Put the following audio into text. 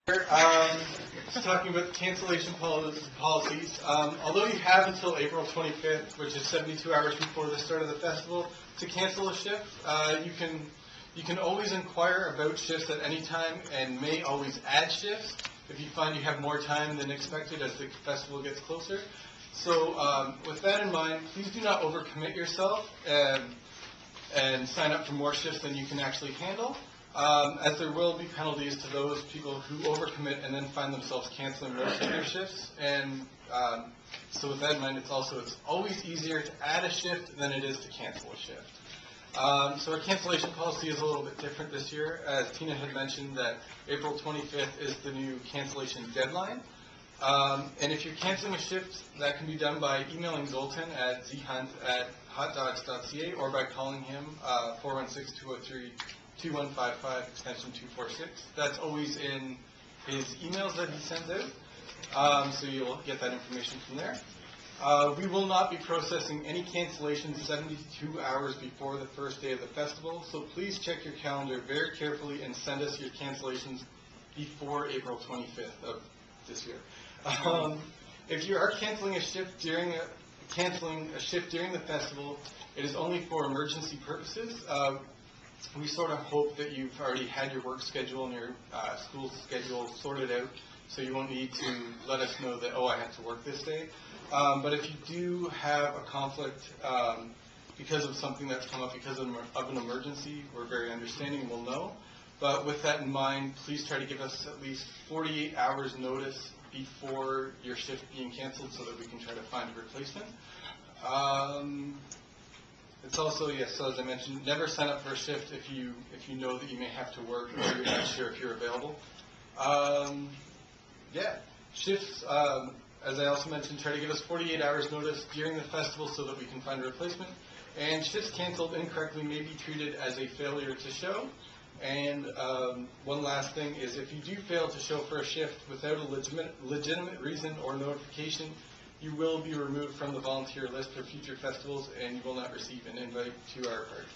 Just talking about cancellation policies. Although you have until April 25th, which is 72 hours before the start of the festival, to cancel a shift, you can always inquire about shifts at any time and may always add shifts if you find you have more time than expected as the festival gets closer. So with that in mind, please do not overcommit yourself and sign up for more shifts than you can actually handle. As there will be penalties to those people who overcommit and then find themselves canceling most of their shifts. And so with that in mind, it's always easier to add a shift than it is to cancel a shift. So our cancellation policy is a little bit different this year. As Tina had mentioned, that April 25th is the new cancellation deadline. And if you're canceling a shift, that can be done by emailing Zoltan at zhunt@hotdogs.ca or by calling him 416-203-2155 extension 246. That's always in his emails that he sends out, so you'll get that information from there. We will not be processing any cancellations 72 hours before the first day of the festival, so please check your calendar very carefully and send us your cancellations before April 25th of this year. If you are canceling a shift during the festival, it is only for emergency purposes. We sort of hope that you've already had your work schedule and your school schedule sorted out, so you won't need to let us know that, oh, I have to work this day. But if you do have a conflict because of something that's come up because of an emergency, we're very understanding and we'll know. But with that in mind, please try to give us at least 48 hours notice before your shift being canceled so that we can try to find a replacement. It's also, yes, so as I mentioned, never sign up for a shift if you know that you may have to work or you're not sure if you're available. Shifts, as I also mentioned, try to give us 48 hours notice during the festival so that we can find a replacement. And shifts canceled incorrectly may be treated as a failure to show. And one last thing is, if you do fail to show for a shift without a legitimate reason or notification, you will be removed from the volunteer list for future festivals, and you will not receive an invite to our party.